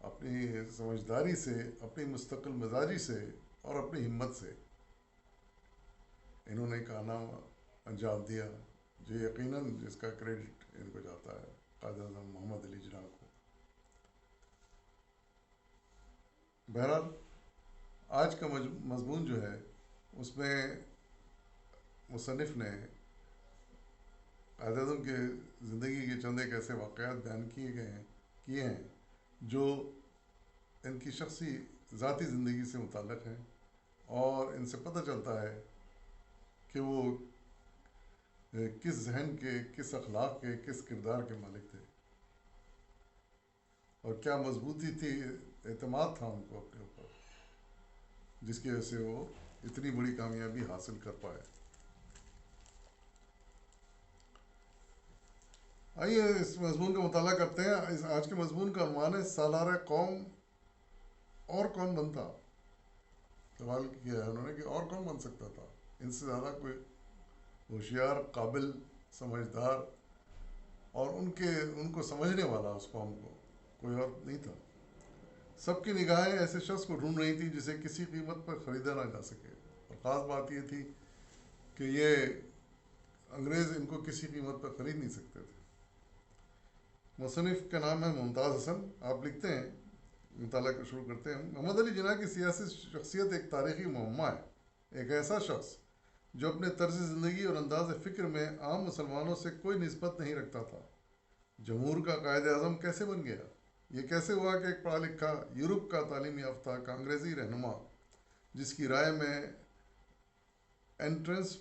اپنی سمجھداری سے، اپنی مستقل مزاجی سے اور اپنی ہمت سے انہوں نے کارنامہ انجام دیا جو یقیناً جس کا کریڈٹ ان کو جاتا ہے، قائد اعظم محمد علی جناح کو۔ بہرحال آج کا مضمون جو ہے اس میں مصنف نے قائد اعظم کے زندگی کے چند ایک ایسے واقعات بیان کیے ہیں جو ان کی شخصی ذاتی زندگی سے متعلق ہیں، اور ان سے پتہ چلتا ہے کہ وہ کس ذہن کے، کس اخلاق کے، کس کردار کے مالک تھے، اور کیا مضبوطی تھی، اعتماد تھا ان کو اپنے اوپر، جس کی وجہ سے وہ اتنی بڑی کامیابی حاصل کر پائے۔ آئیے اس مضمون کا مطالعہ کرتے ہیں۔ آج کے مضمون کا عنوان ہے سالار قوم اور کون بنتا۔ سوال کیا ہے انہوں نے کہ اور کون بن سکتا تھا، ان سے زیادہ کوئی ہوشیار، قابل، سمجھدار اور ان کو سمجھنے والا اس قوم کو کوئی اور نہیں تھا۔ سب کی نگاہیں ایسے شخص کو ڈھونڈ رہی تھی جسے کسی قیمت پر خریدا نہ جا سکے، اور خاص بات یہ تھی کہ یہ انگریز ان کو کسی قیمت پر خرید نہیں سکتے تھے۔ مصنف کا نام ہے ممتاز حسن۔ آپ لکھتے ہیں، مطالعہ کو شروع کرتے ہیں۔ محمد علی جناح کی سیاسی شخصیت ایک تاریخی معمہ ہے، ایک ایسا شخص جو اپنے طرز زندگی اور انداز فکر میں عام مسلمانوں سے کوئی نسبت نہیں رکھتا تھا۔ جمہور کا قائد اعظم کیسے بن گیا؟ یہ کیسے ہوا کہ ایک پڑھا لکھا، یورپ کا تعلیم یافتہ کانگریسی رہنما، جس کی رائے میں انٹرنس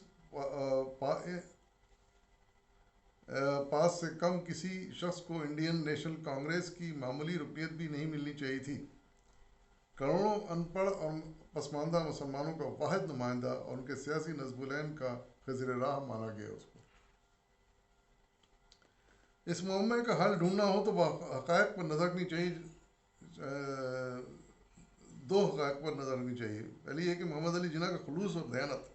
پاس سے کم کسی شخص کو انڈین نیشنل کانگریس کی معمولی رکنیت بھی نہیں ملنی چاہیے تھی، کروڑوں ان پڑھ اور پسماندہ مسلمانوں کا واحد نمائندہ اور ان کے سیاسی نصب العین کا خضر راہ مانا گیا اس کو۔ اس معمے کا حل ڈھونڈنا ہو تو حقائق پر نظر رکھنی چاہیے، دو حقائق پر نظر رکھنی چاہیے۔ پہلی یہ کہ محمد علی جناح کا خلوص اور دیانت،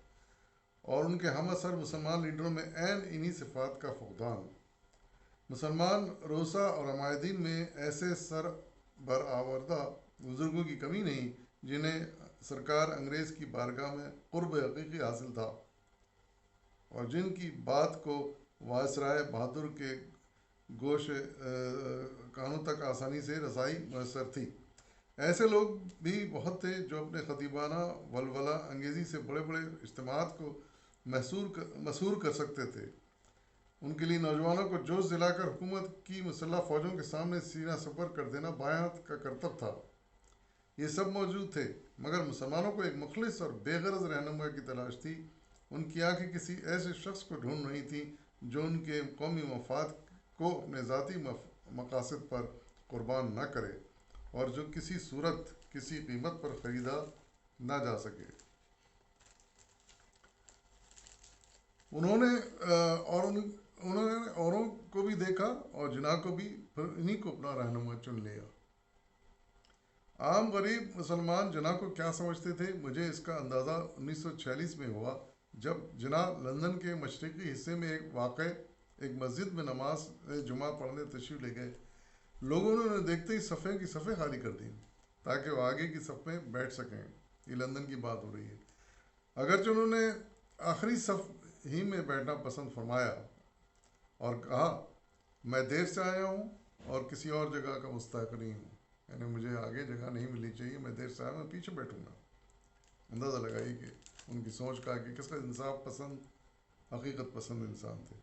اور ان کے ہم اثر مسلمان لیڈروں میں عین انہی صفات کا فقدان۔ مسلمان روسا اور عمائدین میں ایسے سر برآوردہ بزرگوں کی کمی نہیں جنہیں سرکار انگریز کی بارگاہ میں قرب حقیقی حاصل تھا، اور جن کی بات کو وائسرائے بہادر کے گوش کانوں تک آسانی سے رسائی میسر تھی۔ ایسے لوگ بھی بہت تھے جو اپنے خطیبانہ ولولہ انگیزی سے بڑے بڑے اجتماعات کو مسحور کر سکتے تھے۔ ان کے لیے نوجوانوں کو جوش دلا کر حکومت کی مسلح فوجوں کے سامنے سینہ سپر کر دینا بائیں ہاتھ کا کرتب تھا۔ یہ سب موجود تھے، مگر مسلمانوں کو ایک مخلص اور بے غرض رہنما کی تلاش تھی۔ ان کی آنکھیں کسی ایسے شخص کو ڈھونڈ رہی تھیں جو ان کے قومی مفاد کو اپنے ذاتی مقاصد پر قربان نہ کرے، اور جو کسی صورت، کسی قیمت پر خریدا نہ جا سکے۔ انہوں نے اوروں کو بھی دیکھا اور جناح کو بھی، پھر انہی کو اپنا رہنما چن لیا۔ عام غریب مسلمان جناح کو کیا سمجھتے تھے، مجھے اس کا اندازہ 1946 میں ہوا جب جناح لندن کے مشرقی حصے میں واقع ایک مسجد میں نماز جمعہ پڑھنے تشریف لے گئے۔ لوگوں نے انہیں دیکھتے ہی صفیں کی صفیں خالی کر دیں تاکہ وہ آگے کی صف میں بیٹھ سکیں۔ یہ لندن کی بات ہو رہی ہے۔ اگرچہ انہوں نے آخری صف ہی میں بیٹھنا پسند فرمایا اور کہا، میں دیر سے آیا ہوں اور کسی اور جگہ کا مستحق نہیں ہوں، یعنی مجھے آگے جگہ نہیں ملنی چاہیے، میں دیر سے آیا ہوں، میں پیچھے بیٹھوں گا۔ اندازہ لگائیے کہ ان کی سوچ کا کہ کس کا انصاف پسند، حقیقت پسند انسان تھے۔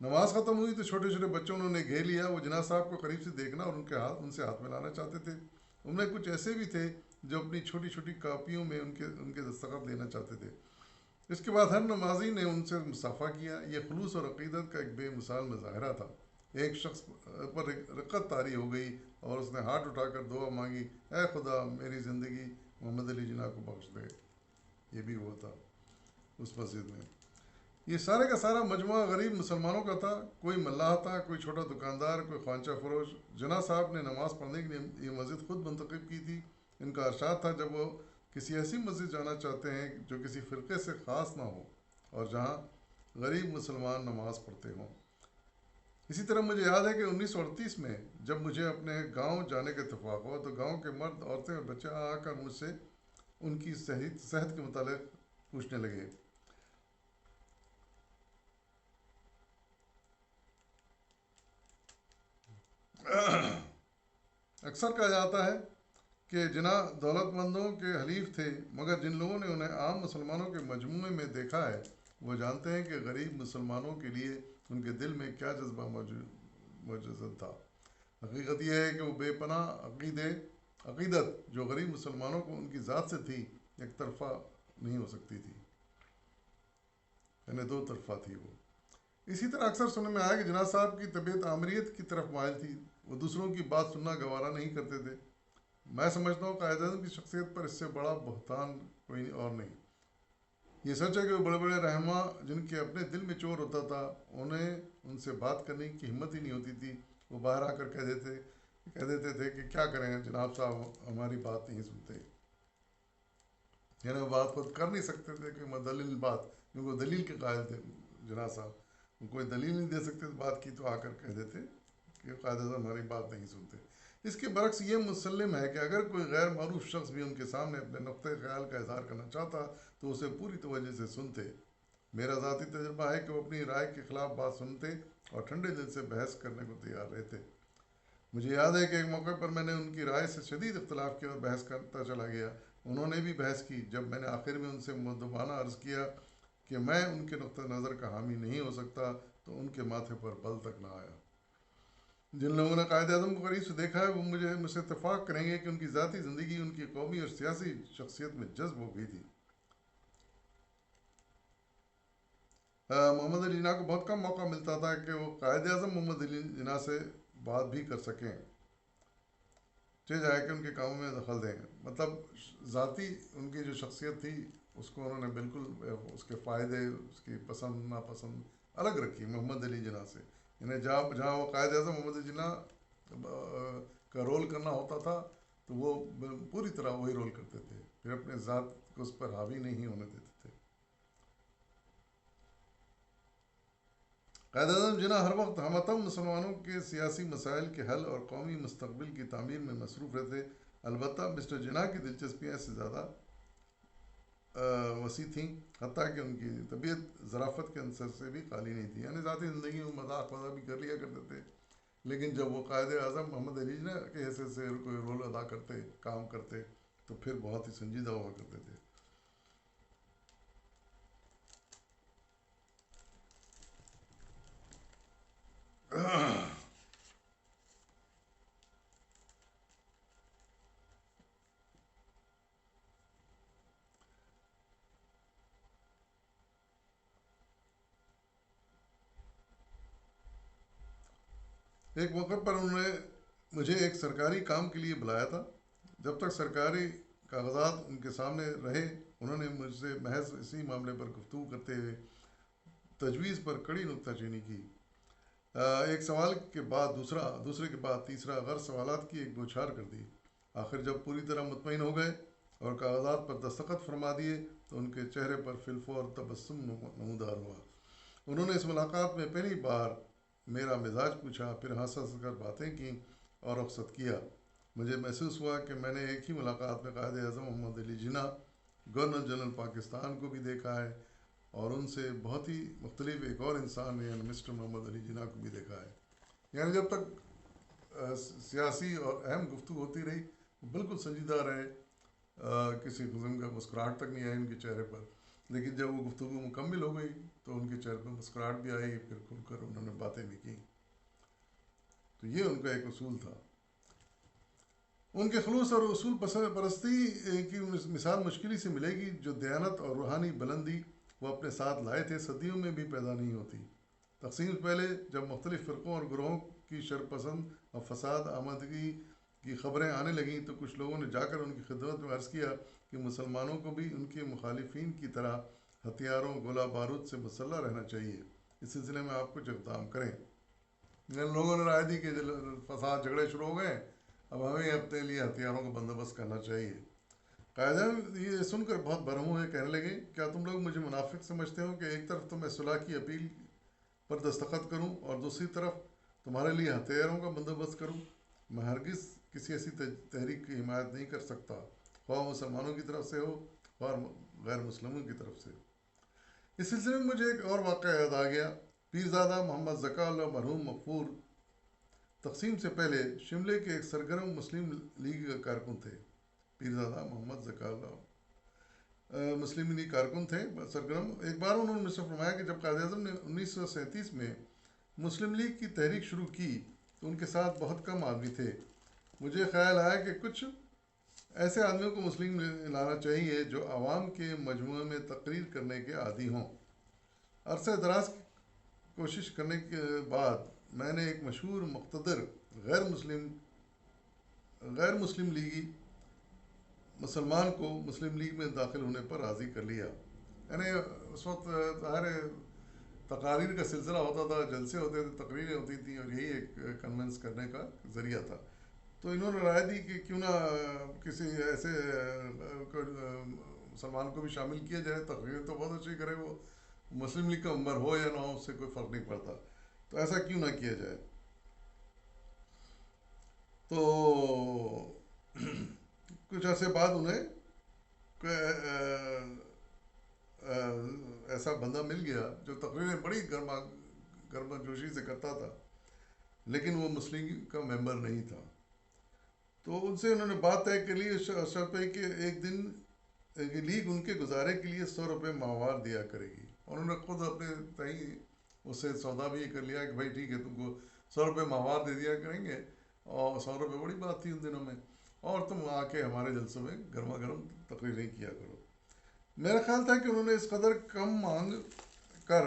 نماز ختم ہوئی تو چھوٹے چھوٹے بچوں نے انہیں گھیر لیا۔ وہ جناح صاحب کو قریب سے دیکھنا اور ان سے ہاتھ ملانا چاہتے تھے۔ ان میں کچھ ایسے بھی تھے جو اپنی چھوٹی چھوٹی کاپیوں میں ان کے دستخط لینا چاہتے تھے۔ اس کے بعد ہر نمازی نے ان سے مصافحہ کیا۔ یہ خلوص اور عقیدت کا ایک بے مثال مظاہرہ تھا۔ ایک شخص پر رقت طاری ہو گئی اور اس نے ہاتھ اٹھا کر دعا مانگی، اے خدا میری زندگی محمد علی جناح کو بخش دے۔ یہ بھی ہوا تھا اس مسجد میں۔ یہ سارے کا سارا مجموعہ غریب مسلمانوں کا تھا، کوئی ملاح تھا، کوئی چھوٹا دکاندار، کوئی خوانچہ فروش۔ جناح صاحب نے نماز پڑھنے کے لیے یہ مسجد خود منتخب کی تھی۔ ان کا ارشاد تھا، جب وہ کسی ایسی مسجد جانا چاہتے ہیں جو کسی فرقے سے خاص نہ ہو اور جہاں غریب مسلمان نماز پڑھتے ہوں۔ اسی طرح مجھے یاد ہے کہ 1938 میں جب مجھے اپنے گاؤں جانے کا اتفاق ہوا تو گاؤں کے مرد، عورتیں اور بچے آ کر مجھ سے ان کی صحت کے متعلق پوچھنے لگے۔ اکثر کہا جاتا ہے کہ جناح دولت مندوں کے حلیف تھے، مگر جن لوگوں نے انہیں عام مسلمانوں کے مجموعے میں دیکھا ہے وہ جانتے ہیں کہ غریب مسلمانوں کے لیے ان کے دل میں کیا جذبہ موجود تھا۔ حقیقت یہ ہے کہ وہ بے پناہ عقیدت جو غریب مسلمانوں کو ان کی ذات سے تھی ایک طرفہ نہیں ہو سکتی تھی، یعنی دو طرفہ تھی وہ۔ اسی طرح اکثر سننے میں آیا کہ جناح صاحب کی طبیعت آمریت کی طرف مائل تھی، وہ دوسروں کی بات سننا گوارا نہیں کرتے تھے۔ میں سمجھتا ہوں قائد اعظم کی شخصیت پر اس سے بڑا بہتان کوئی اور نہیں۔ یہ سچ ہے کہ وہ بڑے بڑے رہنما جن کے اپنے دل میں چور ہوتا تھا انہیں ان سے بات کرنے کی ہمت ہی نہیں ہوتی تھی، وہ باہر آ کر کہہ دیتے تھے کہ کیا کریں جناب صاحب ہماری بات نہیں سنتے، یعنی وہ بات خود کر نہیں سکتے تھے کہ مدلل بات، کیونکہ وہ دلیل کے قائل تھے جناب صاحب، وہ کوئی دلیل نہیں دے سکتے بات کی تو آ کر کہہ دیتے کہ قائد اعظم ہماری بات نہیں سنتے۔ اس کے برعکس یہ مسلم ہے کہ اگر کوئی غیر معروف شخص بھی ان کے سامنے اپنے نقطۂ خیال کا اظہار کرنا چاہتا تو اسے پوری توجہ سے سنتے۔ میرا ذاتی تجربہ ہے کہ وہ اپنی رائے کے خلاف بات سنتے اور ٹھنڈے دل سے بحث کرنے کو تیار رہتے۔ مجھے یاد ہے کہ ایک موقع پر میں نے ان کی رائے سے شدید اختلاف کیا اور بحث کرتا چلا گیا، انہوں نے بھی بحث کی۔ جب میں نے آخر میں ان سے مؤدبانہ عرض کیا کہ میں ان کے نقطہ نظر کا حامی نہیں ہو سکتا تو ان کے ماتھے پر بل تک نہ آیا۔ جن لوگوں نے قائد اعظم کو قریب سے دیکھا ہے وہ مجھ سے اتفاق کریں گے کہ ان کی ذاتی زندگی ان کی قومی اور سیاسی شخصیت میں جذب ہو گئی تھی۔ محمد علی جناح کو بہت کم موقع ملتا تھا کہ وہ قائد اعظم محمد علی جناح سے بات بھی کر سکیں، چاہے جائے کہ ان کے کاموں میں دخل دیں۔ مطلب ذاتی ان کی جو شخصیت تھی اس کو انہوں نے بالکل اس کے فائدے، اس کی پسند ناپسند الگ رکھی محمد علی جناح سے، یعنی جہاں وہ قائد اعظم محمد علی جناح کا رول کرنا ہوتا تھا تو وہ پوری طرح وہی رول کرتے تھے، پھر اپنے ذات کو اس پر حاوی نہیں ہونے دیتے تھے۔ قائد اعظم جناح ہر وقت ہمتم مسلمانوں کے سیاسی مسائل کے حل اور قومی مستقبل کی تعمیر میں مصروف رہتے۔ البتہ مسٹر جناح کی دلچسپیاں اس سے زیادہ وسیع تھیں، حتیٰ کہ ان کی طبیعت ظرافت کے عنصر سے بھی خالی نہیں تھی، یعنی ذاتی زندگی میں مذاق بھی کر لیا کرتے تھے، لیکن جب وہ قائد اعظم محمد علی جناح کے حیثیت سے کوئی رول ادا کرتے، کام کرتے تو پھر بہت ہی سنجیدہ ہوا کرتے تھے۔ ایک موقع پر انہوں نے مجھے ایک سرکاری کام کے لیے بلایا تھا۔ جب تک سرکاری کاغذات ان کے سامنے رہے انہوں نے مجھ سے محض اسی معاملے پر گفتگو کرتے ہوئے تجویز پر کڑی نکتہ چینی کی۔ ایک سوال کے بعد دوسرے کے بعد تیسرا غرض سوالات کی ایک بوچھار کر دی۔ آخر جب پوری طرح مطمئن ہو گئے اور کاغذات پر دستخط فرما دیے تو ان کے چہرے پر فی الفور تبسم نمودار ہوا۔ انہوں نے اس ملاقات میں پہلی بار میرا مزاج پوچھا، پھر ہنس ہنس کر باتیں کیں اور رخصت کیا۔ مجھے محسوس ہوا کہ میں نے ایک ہی ملاقات میں قائد اعظم محمد علی جناح، گورنر جنرل پاکستان کو بھی دیکھا ہے اور ان سے بہت ہی مختلف ایک اور انسان یعنی مسٹر محمد علی جناح کو بھی دیکھا ہے۔ یعنی جب تک سیاسی اور اہم گفتگو ہوتی رہی بالکل سنجیدہ رہے، کسی قسم کا مسکراہٹ تک نہیں آئی ان کے چہرے پر، لیکن جب وہ گفتگو مکمل ہو گئی تو ان کے چہرے پر مسکراہٹ بھی آئی، پھر کھل کر انہوں نے باتیں بھی کی۔ تو یہ ان کا ایک اصول تھا۔ ان کے خلوص اور اصول پرستی کی مثال مشکل ہی سے ملے گی۔ جو دیانت اور روحانی بلندی وہ اپنے ساتھ لائے تھے صدیوں میں بھی پیدا نہیں ہوتی۔ تقسیم سے پہلے جب مختلف فرقوں اور گروہوں کی شرپسند اور فساد آمدگی کی خبریں آنے لگیں تو کچھ لوگوں نے جا کر ان کی خدمت میں عرض کیا کہ مسلمانوں کو بھی ان کے مخالفین کی طرح ہتھیاروں گولہ بارود سے مسلح رہنا چاہیے، اس سلسلے میں آپ کچھ اقدام کریں۔ لوگوں نے رائے دی کہ فساد جھگڑے شروع ہو گئے، اب ہمیں اپنے لیے ہتھیاروں کا بندوبست کرنا چاہیے۔ قائد اعظم یہ سن کر بہت برہم ہوئے، کہنے لگے کیا تم لوگ مجھے منافق سمجھتے ہو کہ ایک طرف تو میں صلح کی اپیل پر دستخط کروں اور دوسری طرف تمہارے لیے ہتھیاروں کا بندوبست کروں؟ میں ہرگز کسی ایسی تحریک کی حمایت نہیں کر سکتا، خواہ مسلمانوں کی طرف سے ہو اور غیر مسلموں کی طرف سے۔ اس سلسلے میں مجھے ایک اور واقعہ یاد آ گیا۔ پیرزادہ محمد ذکا اللہ مرحوم مغفور تقسیم سے پہلے شملے کے ایک سرگرم مسلم لیگ کا کارکن تھے۔ پیرزادہ محمد ذکا اللہ مسلم لیگ کارکن تھے سرگرم۔ ایک بار انہوں نے مجھ سے فرمایا کہ جب قائد اعظم نے 1937 میں مسلم لیگ کی تحریک شروع کی تو ان کے ساتھ بہت کم آدمی تھے۔ مجھے خیال آیا کہ کچھ ایسے آدمیوں کو مسلم لانا چاہیے جو عوام کے مجموعے میں تقریر کرنے کے عادی ہوں۔ عرصہ دراز کی کوشش کرنے کے بعد میں نے ایک مشہور مقتدر غیر مسلم لیگی مسلمان کو مسلم لیگ میں داخل ہونے پر راضی کر لیا۔ یعنی اس وقت ظاہر تقاریر کا سلسلہ ہوتا تھا، جلسے ہوتے تھے، تقریریں ہوتی تھیں، اور یہی ایک کنونس کرنے کا ذریعہ تھا۔ تو انہوں نے رائے دی کہ کیوں نہ کسی ایسے مسلمان کو بھی شامل کیا جائے، تقریر تو بہت اچھی کرے، وہ مسلم لیگ کا ممبر ہو یا نہ ہو اس سے کوئی فرق نہیں پڑتا، تو ایسا کیوں نہ کیا جائے۔ تو کچھ عرصے بعد انہیں ایسا بندہ مل گیا جو تقریریں بڑی گرما جوشی سے کرتا تھا، لیکن وہ مسلم لیگ کا ممبر نہیں تھا۔ تو ان سے انہوں نے بات طے کر لی شرط پہ کہ ایک دن لیگ ان کے گزارے کے لیے 100 روپے ماہوار دیا کرے گی، اور انہوں نے خود اپنے تئیں اس سے سودا بھی کر لیا کہ بھائی ٹھیک ہے، تم کو 100 روپے ماہوار دے دیا کریں گے، اور 100 روپے بڑی بات تھی ان دنوں میں، اور تم آ کے ہمارے جلسوں میں گرما گرم تقریریں کیا کرو۔ میرا خیال تھا کہ انہوں نے اس قدر کم مانگ کر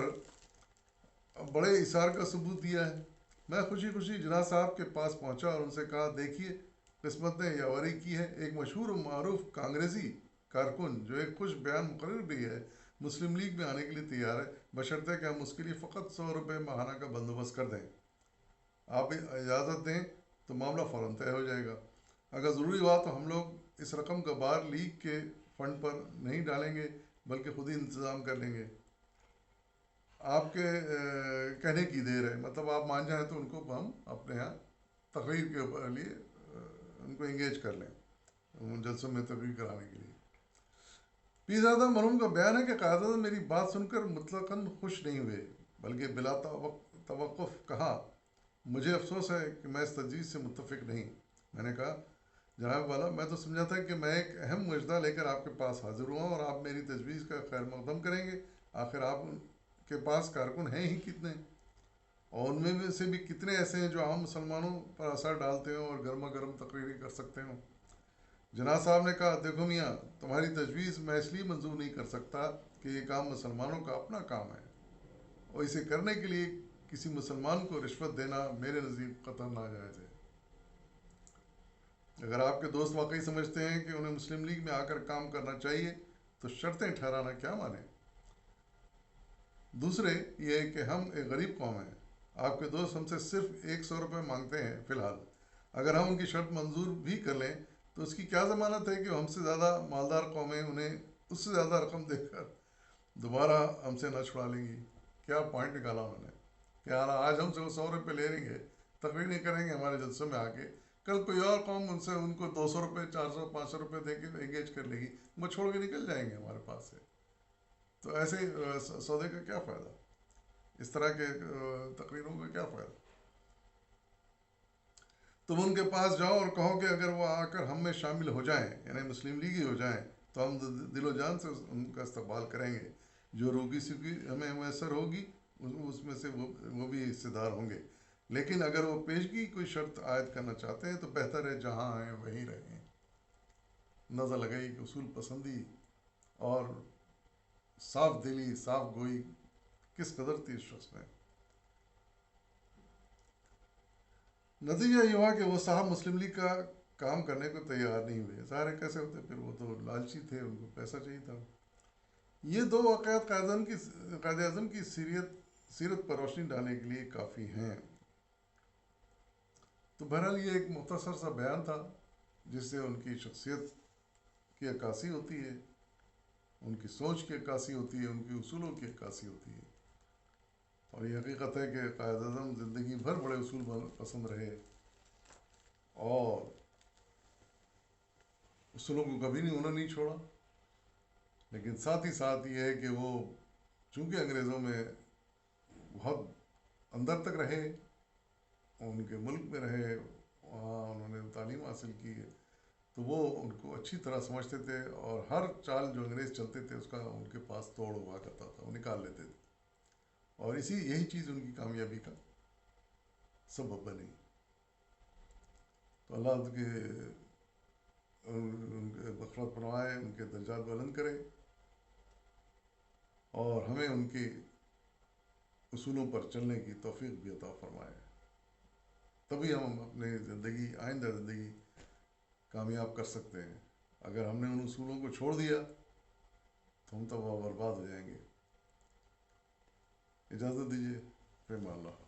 بڑے اثار کا ثبوت دیا ہے۔ میں خوشی خوشی جناح صاحب کے پاس پہنچا اور ان سے کہا، دیکھیے قسمت نے یاوری کی ہے، ایک مشہور و معروف کانگریسی کارکن جو ایک خوش بیان مقرر بھی ہے مسلم لیگ میں آنے کے لیے تیار ہے، بشرطے کہ ہم اس کے لیے فقط 100 روپے ماہانہ کا بندوبست کر دیں۔ آپ اجازت دیں تو معاملہ فوراً طے ہو جائے گا۔ اگر ضروری ہوا تو ہم لوگ اس رقم کا بار لیگ کے فنڈ پر نہیں ڈالیں گے بلکہ خود ہی انتظام کر لیں گے۔ آپ کے کہنے کی دیر ہے، مطلب آپ مان جائیں تو ان کو ہم اپنے ہاں تقریر کے لیے ان کو انگیج کر لیں، جلسوں میں تقریر کرانے کے لیے۔ پیرزادہ مرحوم کا بیان ہے کہ قائد اعظم میری بات سن کر مطلقاً خوش نہیں ہوئے بلکہ بلا توقف کہا، مجھے افسوس ہے کہ میں اس تجویز سے متفق نہیں۔ میں نے کہا، جناب والا، میں تو سمجھا تھا کہ میں ایک اہم مجدہ لے کر آپ کے پاس حاضر ہوا اور آپ میری تجویز کا خیر مقدم کریں گے۔ آخر آپ کے پاس کارکن ہیں ہی کتنے، اور ان میں سے بھی کتنے ایسے ہیں جو عام مسلمانوں پر اثر ڈالتے ہوں اور گرما گرم تقریریں کر سکتے ہوں۔ جناح صاحب نے کہا، دیکھو میاں، تمہاری تجویز میں اس لیے منظور نہیں کر سکتا کہ یہ کام مسلمانوں کا اپنا کام ہے، اور اسے کرنے کے لیے کسی مسلمان کو رشوت دینا میرے نزدیک قطعاً ناجائز ہے۔ اگر آپ کے دوست واقعی سمجھتے ہیں کہ انہیں مسلم لیگ میں آ کر کام کرنا چاہیے تو شرطیں ٹھہرانا کیا مانے۔ دوسرے یہ کہ ہم ایک غریب قوم ہیں، آپ کے دوست ہم سے صرف 100 روپے مانگتے ہیں فی الحال، اگر ہم ان کی شرط منظور بھی کر لیں تو اس کی کیا ضمانت ہے کہ ہم سے زیادہ مالدار قومیں انہیں اس سے زیادہ رقم دے کر دوبارہ ہم سے نہ چھڑا لیں گی۔ کیا پوائنٹ نکالا انہوں نے کہ آج ہم سے وہ 100 روپے لے لیں گے، تقریر نہیں کریں گے ہمارے جلسوں میں آ کے، کل کوئی اور قوم ان سے ان کو 200 روپے 400 500 روپے دے کے انگیج کر لے گی، وہ چھوڑ کے نکل جائیں گے ہمارے پاس سے۔ تو ایسے سودے کا کیا فائدہ، اس طرح کے تقریروں کا کیا فائدہ۔ تم ان کے پاس جاؤ اور کہو کہ اگر وہ آ کر ہم میں شامل ہو جائیں، یعنی مسلم لیگی ہو جائیں، تو ہم دل و جان سے ان کا استقبال کریں گے، جو روگی سوگی ہمیں میسر ہوگی اس میں سے وہ بھی حصے دار ہوں گے، لیکن اگر وہ پیشگی کوئی شرط عائد کرنا چاہتے ہیں تو بہتر ہے جہاں ہیں وہیں رہیں۔ نظر لگائی کہ اصول پسندی اور صاف دلی صاف گوئی کس قدر تھی اس شخص میں۔ نتیجہ یہ ہوا کہ وہ صاحب مسلم لیگ کا کام کرنے کو تیار نہیں ہوئے۔ ظاہر ہے کیسے ہوتے، پھر وہ تو لالچی تھے، ان کو پیسہ چاہیے تھا۔ یہ دو واقعات قائد اعظم کی سیرت پر روشنی ڈالنے کے لیے کافی ہیں۔ تو بہرحال یہ ایک مختصر سا بیان تھا جس سے ان کی شخصیت کی عکاسی ہوتی ہے، ان کی سوچ کی عکاسی ہوتی ہے، ان کے اصولوں کی عکاسی ہوتی ہے۔ اور یہ حقیقت ہے کہ قائد اعظم زندگی بھر بڑے اصول پسند رہے اور اصولوں کو کبھی نہیں انہوں نے نہیں چھوڑا. لیکن ساتھ ہی ساتھ یہ ہے کہ وہ چونکہ انگریزوں میں بہت اندر تک رہے، ان کے ملک میں رہے، وہاں انہوں نے تعلیم حاصل کی، تو وہ ان کو اچھی طرح سمجھتے تھے اور ہر چال جو انگریز چلتے تھے اس کا ان کے پاس توڑ ہوا کرتا تھا، وہ نکال لیتے تھے. اور یہی چیز ان کی کامیابی کا سبب بنی. تو اللہ ان کے مغفرت فرمائے، ان کے درجات بلند کرے اور ہمیں ان کے اصولوں پر چلنے کی توفیق بھی عطا فرمائے. تبھی ہم اپنی آئندہ زندگی کامیاب کر سکتے ہیں. اگر ہم نے ان اصولوں کو چھوڑ دیا تو ہم تباہ برباد ہو جائیں گے. اجازت دیجیے، فی امان اللہ.